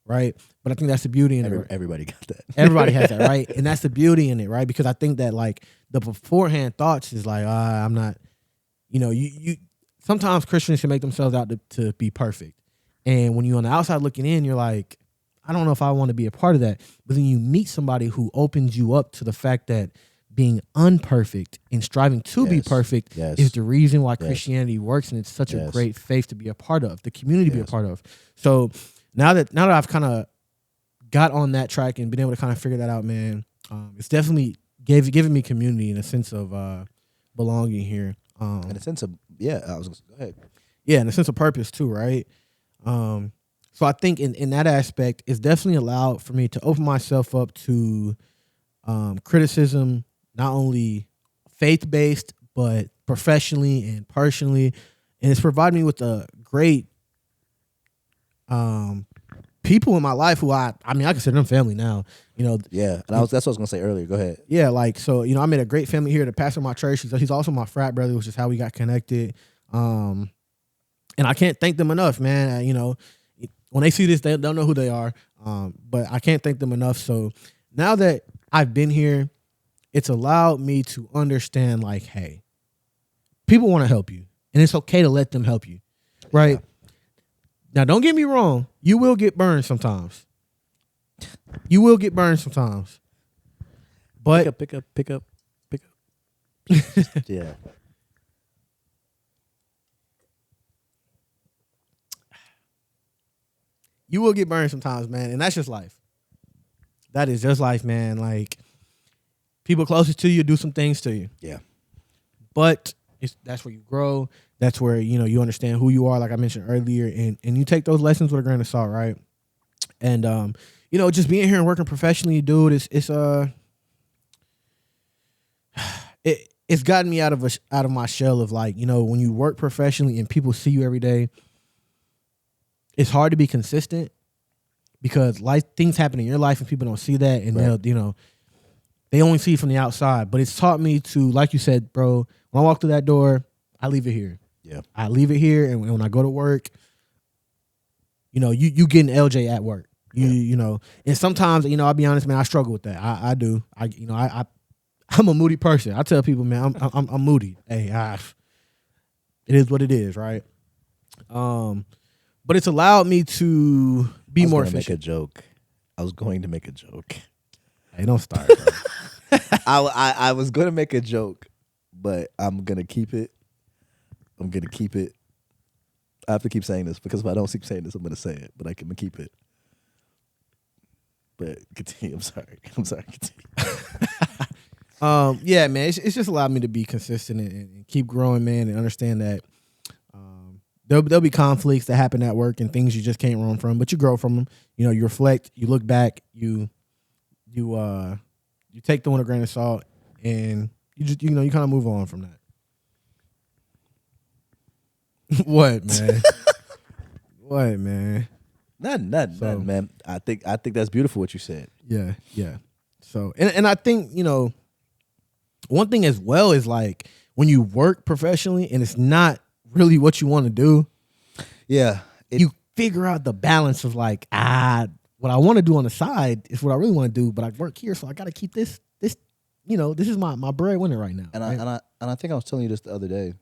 right? But I think that's the beauty in it. Everybody got that. Everybody has that, right? And that's the beauty in it, right? Because I think that like the beforehand thoughts is like, I'm not, you know, you sometimes Christians can make themselves out to be perfect. And when you're on the outside looking in, you're like, I don't know if I want to be a part of that. But then you meet somebody who opens you up to the fact that being unperfect and striving to be perfect is the reason why Christianity works, and it's such a great faith to be a part of, the community to be a part of. So now that I've kind of got on that track and been able to kind of figure that out, man, it's definitely given me community and a sense of belonging here. And a sense of, I was going to go ahead. Yeah, and a sense of purpose too, right? So I think in that aspect, it's definitely allowed for me to open myself up to criticism, not only faith-based, but professionally and personally, and it's provided me with a great people in my life who I mean I consider them family now. You know, Yeah, and that's what I was gonna say earlier. Go ahead. yeah, like so I made a great family here. The pastor of my church, he's also my frat brother, which is how we got connected. And I can't thank them enough, man. When they see this, they don't know who they are. But I can't thank them enough. So now that I've been here, it's allowed me to understand, like, hey, people want to help you, and it's okay to let them help you, right? Yeah. Now, don't get me wrong. You will get burned sometimes. You will get burned sometimes. But pick up. Yeah. You will get burned sometimes, man, and that's just life. That is just life, man. Like, people closest to you do some things to you. Yeah. But that's where you grow. That's where, you understand who you are, like I mentioned earlier, and you take those lessons with a grain of salt, right? And just being here and working professionally, dude, it's gotten me out of my shell of, like, when you work professionally and people see you every day, it's hard to be consistent because things happen in your life and people don't see that, and right. They only see it from the outside. But it's taught me to, like you said, bro, when I walk through that door, I leave it here. Yeah. I leave it here, and when I go to work, you getting LJ at work. And sometimes, I'll be honest, man, I struggle with that. I do. I'm a moody person. I tell people, man, I'm moody. Hey, it is what it is, right? But it's allowed me to be more efficient. I was going to make a joke. Hey, don't start, bro. I was going to make a joke, but I'm going to keep it. I have to keep saying this because if I don't keep saying this, I'm going to say it, but I can keep it. But continue. I'm sorry. Continue. Yeah, man, it's just allowed me to be consistent and keep growing, man, and understand that there'll be conflicts that happen at work and things you just can't run from, but you grow from them. You reflect, you look back, you take them with a grain of salt, and you just you kind of move on from that. What, man? What, man? Nothing, man. I think that's beautiful what you said. Yeah. So, and I think, one thing as well is, like, when you work professionally and it's not really what you want to do. Yeah. You figure out the balance of, like, what I want to do on the side is what I really want to do, but I work here, so I got to keep this, this is my breadwinner right now. And right? I think I was telling you this the other day.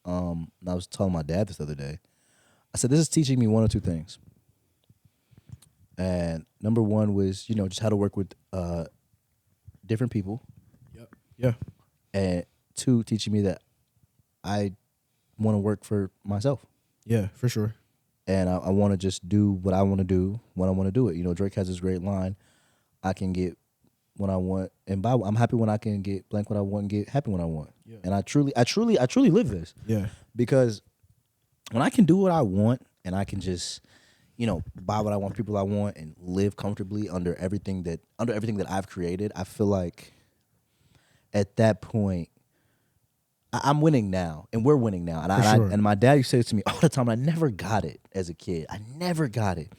I was telling my dad this the other day. I said, this is teaching me one or two things. And number one was, just how to work with different people. Yep. Yeah. And two, teaching me that I want to work for myself. Yeah, for sure. And I want to just do what I want to do when I want to do it. Drake has this great line, I can get when I want and buy. I'm happy when I can get blank what I want and get happy when I want. Yeah. And I truly live this. Yeah. Because when I can do what I want and I can just, buy what I want, people I want, and live comfortably under everything that I've created, I feel like at that point I'm winning now, and we're winning now. And and my dad used to say it to me all the time. I never got it as a kid. I never got it.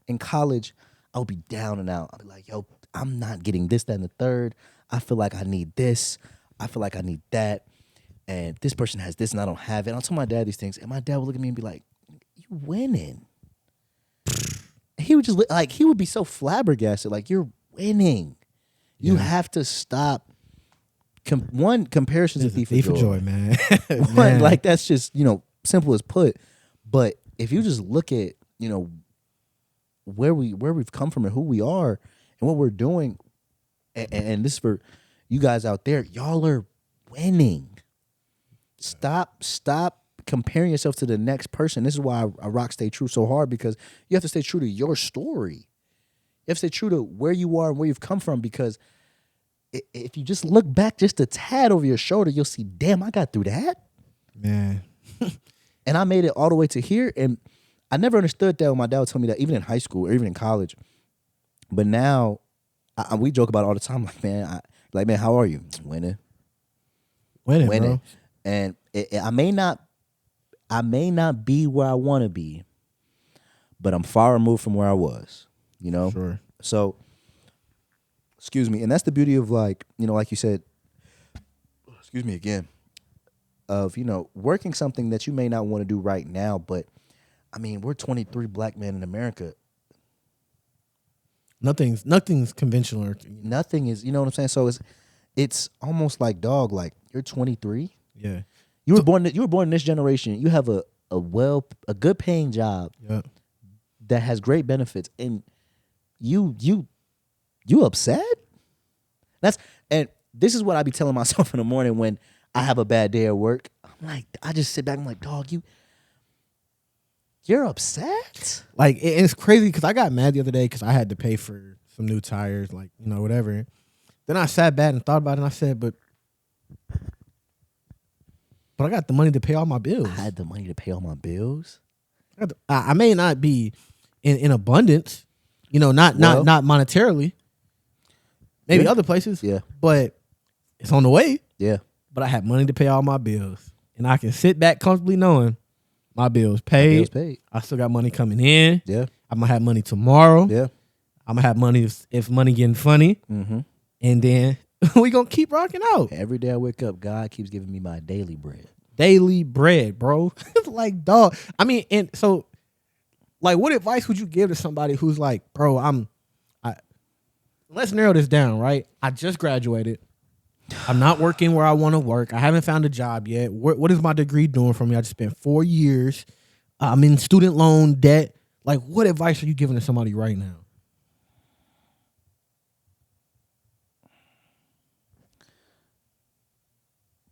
In college, I would be down and out. I'd be like, yo, I'm not getting this, that, and the third. I feel like I need this. I feel like I need that. And this person has this, and I don't have it. And I'll tell my dad these things, and my dad would look at me and be like, you winning. He would just, like, he would be so flabbergasted, like, you're winning. You have to stop. Comparisons is a thief of joy, man. One, like, that's just, simple as put. But if you just look at, where we've come from and who we are and what we're doing, and this is for you guys out there, y'all are winning. Stop comparing yourself to the next person. This is why I rock Stay True so hard, because you have to stay true to your story. You have to stay true to where you are and where you've come from, because if you just look back just a tad over your shoulder, you'll see, damn, I got through that. Man. And I made it all the way to here. And I never understood that when my dad would tell me that, even in high school or even in college. But now we joke about it all the time. Like, man, how are you? Winning. Winning, winning. bro. And I may not be where I want to be, but I'm far removed from where I was. You know. Sure. So, excuse me, and that's the beauty of like you said. Excuse me again. Of working something that you may not want to do right now, but I mean we're 23 black men in America. Nothing's conventional. Nothing is, you know what I'm saying? So it's almost like, dog, like you're 23. Yeah. You were born in this generation. You have a good paying job Yeah. that has great benefits, and you upset? And this is what I be telling myself in the morning when I have a bad day at work. I'm like, I just sit back. I'm like, dog, you're upset? Like it's crazy because I got mad the other day because I had to pay for some new tires, like whatever. Then I sat back and thought about it, and I said, but I got the money to pay all my bills. I had the money to pay all my bills. I may not be in abundance, not monetarily. Maybe Yeah. other places, Yeah. but it's on the way. Yeah. But I have money to pay all my bills, and I can sit back comfortably knowing my bills paid. Bills paid. I still got money coming in. Yeah. I'm gonna have money tomorrow. Yeah. I'm gonna have money if money getting funny, Mm-hmm. and then we gonna keep rocking out. Every day I wake up, God keeps giving me my daily bread. Daily bread, bro. Like, dog. I mean, and so, like, what advice would you give to somebody who's like, bro, let's narrow this down, right? I just graduated. I'm not working where I want to work. I haven't found a job yet. What is my degree doing for me? I just spent 4 years. I'm in student loan debt. Like, what advice are you giving to somebody right now?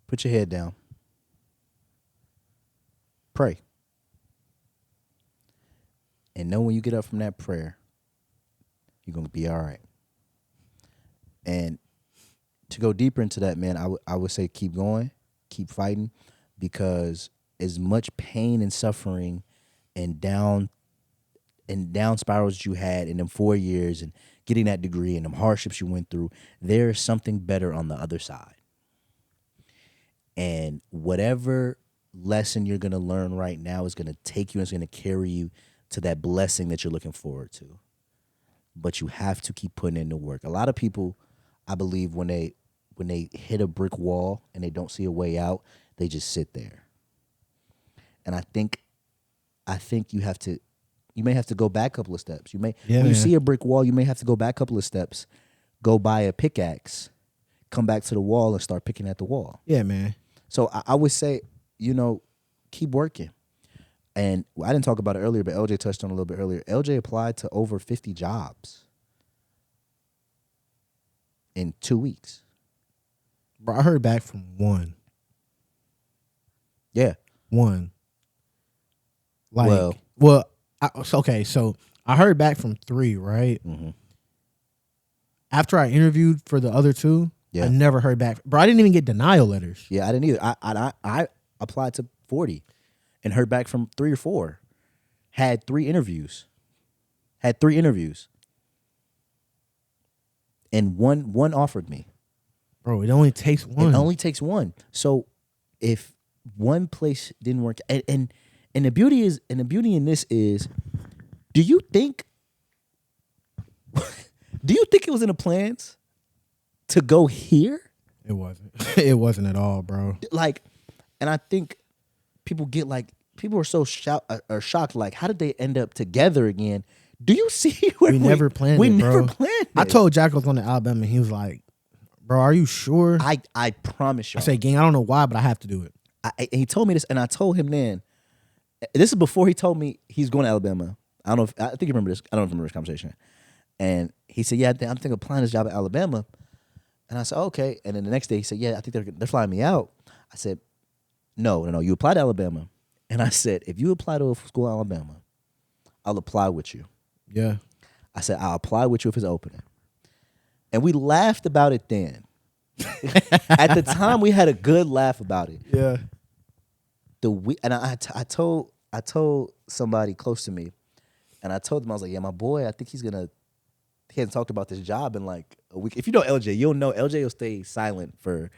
Put your head down. Pray. And know when you get up from that prayer, you're going to be all right. And to go deeper into that, man, I would say keep going, keep fighting, because as much pain and suffering and down spirals you had in them 4 years and getting that degree and them hardships you went through, there is something better on the other side. And whatever lesson you're going to learn right now is going to take you and it's going to carry you to that blessing that you're looking forward to. But you have to keep putting in the work. A lot of people, I believe, when they hit a brick wall and they don't see a way out, they just sit there. And I think you may have to go back a couple of steps. When you see a brick wall, you may have to go back a couple of steps, go buy a pickaxe, come back to the wall and start picking at the wall. Yeah, man. So I would say, keep working. And I didn't talk about it earlier, but LJ touched on it a little bit earlier. LJ applied to over 50 jobs in 2 weeks. Bro, I heard back from one. Yeah. One. Well, so I heard back from 3, right? Mm-hmm. After I interviewed for the other 2, Yeah. I never heard back. Bro, I didn't even get denial letters. Yeah, I didn't either. I applied to 40 and heard back from 3 or 4. Had 3 interviews. And one offered me. Bro, it only takes one. It only takes one. So if one place didn't work, and the beauty in this is, do you think it was in the plans to go here? It wasn't. It wasn't at all, bro. Like, and I think people are so shocked. Like, how did they end up together again? Do you see where We never planned we it, never bro. planned it. I told Jack I was going to Alabama, and he was like, bro, are you sure? I promise you. I said, gang, I don't know why, but I have to do it. And he told me this, and I told him then. This is before he told me he's going to Alabama. I think you remember this. I don't remember this conversation. And he said, "Yeah, I'm thinking of applying this job at Alabama." And I said, "Okay." And then the next day he said, "Yeah, I think they're flying me out." I said, "No. You applied to Alabama." And I said, "If you apply to a school in Alabama, I'll apply with you." Yeah. I said, "I'll apply with you if it's opening." And we laughed about it then. At the time, we had a good laugh about it. Yeah. I told somebody close to me, and I told them, I was like, "Yeah, my boy, I think he hasn't talked about this job in like a week." If you know LJ, you'll know LJ will stay silent for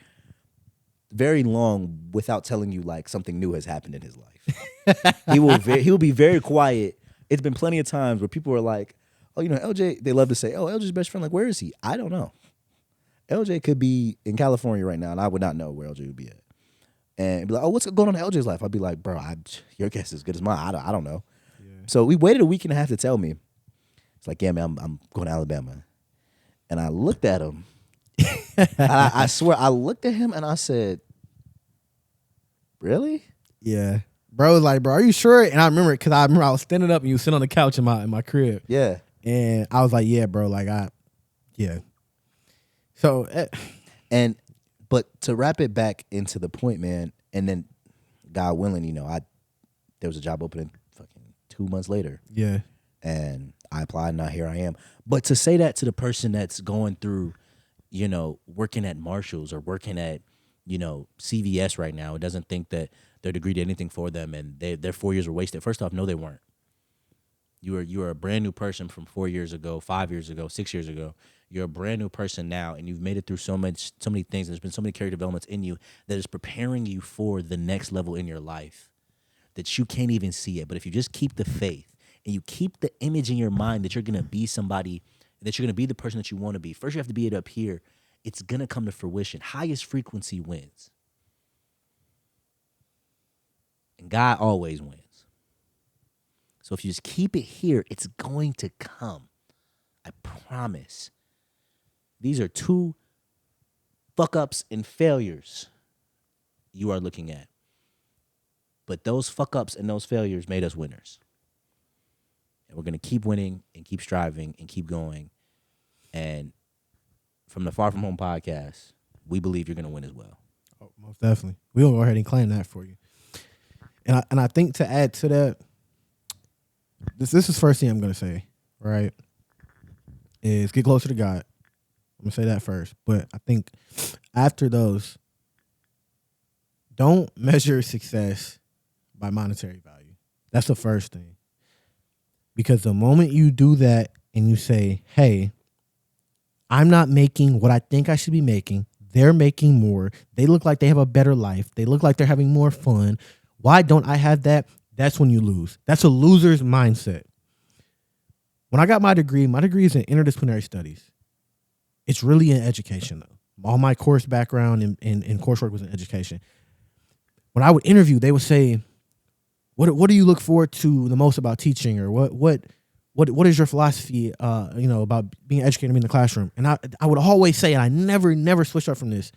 very long without telling you like something new has happened in his life. He will be very quiet. It's been plenty of times where people are like, "Oh, you know, LJ." They love to say, "Oh, LJ's best friend." Like, where is he? I don't know. LJ could be in California right now, and I would not know where LJ would be at. And be like, "Oh, what's going on in LJ's life?" I'd be like, "Bro, your guess is as good as mine. I don't know." Yeah. So we waited a week and a half to tell me. It's like, "Yeah, man, I'm going to Alabama," and I looked at him. I swear, I looked at him and I said, "Really?" Yeah. Bro was like, "Bro, are you sure?" And I remember it because I was standing up and you was sitting on the couch in my crib. Yeah. And I was like, "Yeah, bro, like yeah." So, but to wrap it back into the point, man, and then God willing, you know, there was a job opening fucking 2 months later. Yeah. And I applied, and now here I am. But to say that to the person that's going through, you know, working at Marshall's or working at, you know, CVS right now, it doesn't think that their degree did anything for them and their 4 years were wasted. First off, no, they weren't. You are a brand new person from 4 years ago, 5 years ago, 6 years ago. You're a brand new person now, and you've made it through so many things. And there's been so many character developments in you that is preparing you for the next level in your life that you can't even see it. But if you just keep the faith and you keep the image in your mind that you're gonna be somebody, that you're gonna be the person that you want to be. First, you have to be it up here. It's gonna come to fruition. Highest frequency wins, and God always wins. So if you just keep it here, it's going to come. I promise. These are 2 fuck-ups and failures you are looking at. But those fuck-ups and those failures made us winners. And we're going to keep winning and keep striving and keep going. And from the Far From Home podcast, we believe you're going to win as well. Oh, most definitely. We'll go ahead and claim that for you. And I think to add to that, this is the first thing I'm going to say, right, is get closer to God. I'm going to say that first. But I think after those, don't measure success by monetary value. That's the first thing. Because the moment you do that and you say, hey, I'm not making what I think I should be making. They're making more. They look like they have a better life. They look like they're having more fun. Why don't I have that? That's when you lose. That's a loser's mindset. When I got my degree is in interdisciplinary studies. It's really in education, though. All my course background and coursework was in education. When I would interview, they would say, what do you look forward to the most about teaching? Or what is your philosophy, about being educated in the classroom? And I would always say, and I never switched up from this,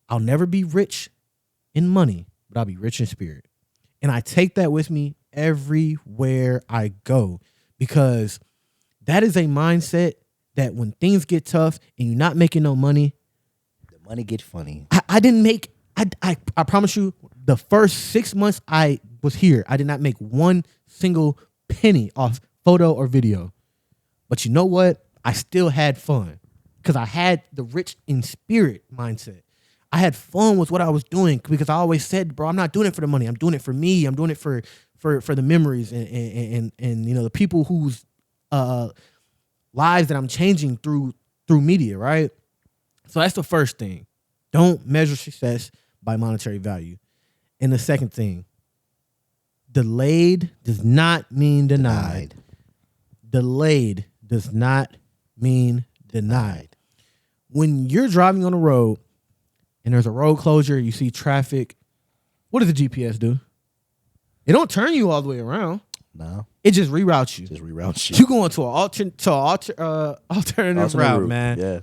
I'll never be rich in money, but I'll be rich in spirit. And I take that with me everywhere I go, because that is a mindset that when things get tough and you're not making no money, the money get funny. I promise you, the first 6 months I was here, I did not make one single penny off photo or video. But you know what? I still had fun because I had the rich in spirit mindset. I had fun with what I was doing because I always said, bro, I'm not doing it for the money. I'm doing it for me. I'm doing it for the memories and the people whose lives that I'm changing through media, right? So that's the first thing. Don't measure success by monetary value. And the second thing, delayed does not mean denied. Delayed does not mean denied. When you're driving on the road and there's a road closure, you see traffic, what does the GPS do? It don't turn you all the way around. No. It just reroutes you. You go into an alternative route, man. Yeah.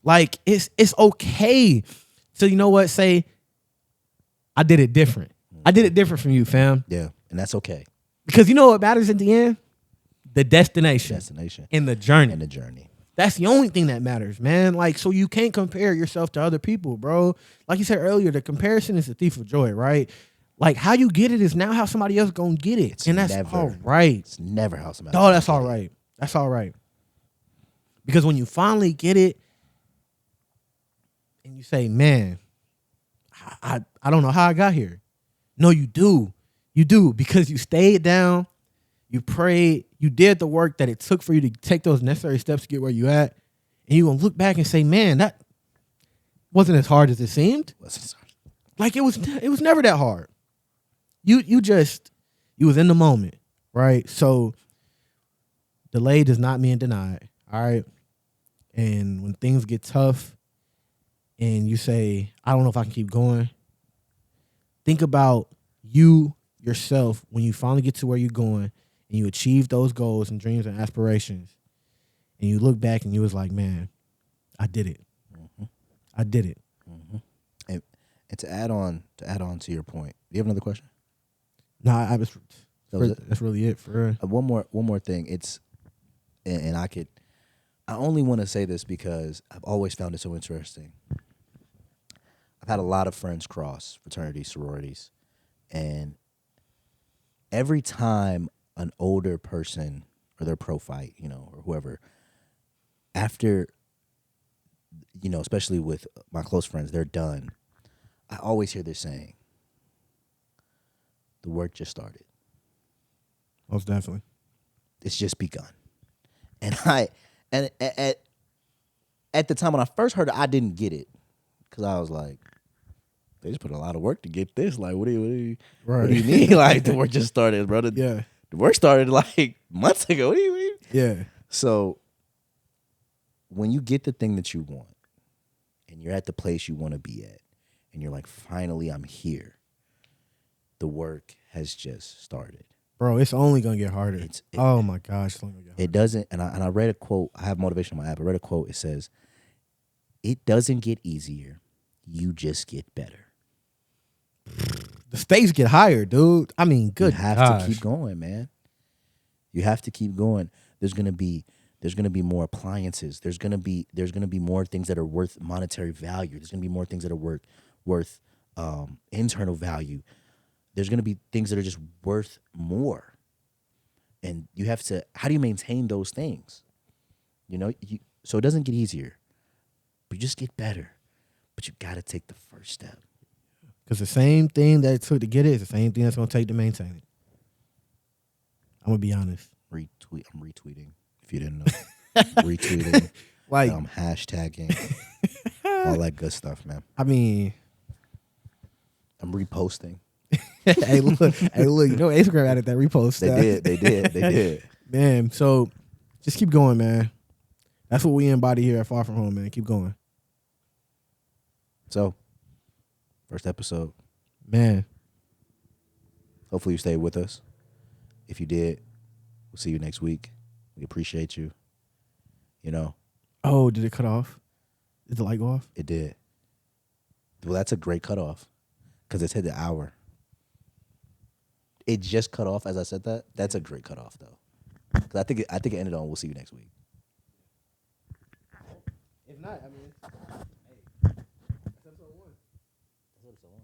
Like, it's okay. So you know what? Say, I did it different. I did it different from you, fam. Yeah, and that's okay. Because you know what matters at the end? The destination. And the journey. That's the only thing that matters, man. Like, so you can't compare yourself to other people, bro. Like you said earlier, the comparison is the thief of joy, right? Like, how you get it is now how somebody else gonna get it. That's all right. It's never how somebody else. Oh, that's all right. That's all right. Because when you finally get it and you say, man, I don't know how I got here. No, you do. You do, because you stayed down, you prayed, you did the work that it took for you to take those necessary steps to get where you at. And you're going to look back and say, man, wasn't as hard as it seemed. Like it was never that hard. You was in the moment, right? So delayed does not mean denied. All right. And when things get tough and you say, I don't know if I can keep going, think about yourself when you finally get to where you're going and you achieve those goals and dreams and aspirations. And you look back and you was like, man, I did it. Mm-hmm. I did it. Mm-hmm. And to add on to your point, do you have another question? No, that's really it for one more thing. It's and I only want to say this because I've always found it so interesting. I've had a lot of friends cross fraternities, sororities, and every time an older person or their pro fight, or whoever, after, especially with my close friends, they're done, I always hear this saying, the work just started. Most definitely. It's just begun. And at the time when I first heard it, I didn't get it. Because I was like, they just put a lot of work to get this. Like, what do you mean? Like, the work just started, brother. Yeah. The work started like months ago. What do you mean? Yeah. So when you get the thing that you want and you're at the place you want to be at and you're like, finally, I'm here, the work has just started. Bro, it's only going to get harder. Oh, my gosh. It's only gonna get harder. It doesn't, and I read a quote. I have motivation on my app. I read a quote. It says, it doesn't get easier. You just get better. The stakes get higher, dude. I mean, good You have to keep going, man. You have to keep going. There's gonna be more appliances. There's gonna be more things that are worth monetary value. There's gonna be more things that are worth internal value. There's gonna be things that are just worth more. And you have to. How do you maintain those things? So it doesn't get easier, but you just get better. But you gotta take the first step. Because the same thing that it took to get it is the same thing that's going to take to maintain it. I'm going to be honest. I'm retweeting, if you didn't know. Retweeting. Like, hashtagging. All that good stuff, man. I mean. I'm reposting. hey, look, Instagram added that repost. They did. Man, so just keep going, man. That's what we embody here at Far From Home, man. Keep going. So, first episode. Man. Hopefully you stayed with us. If you did, we'll see you next week. We appreciate you. Oh, did it cut off? Did the light go off? It did. Well, that's a great cutoff because it's hit the hour. It just cut off as I said that. That's a great cutoff, though. Because I think it ended on we'll see you next week. If not, I mean, hey, that's episode 1. That's episode 1.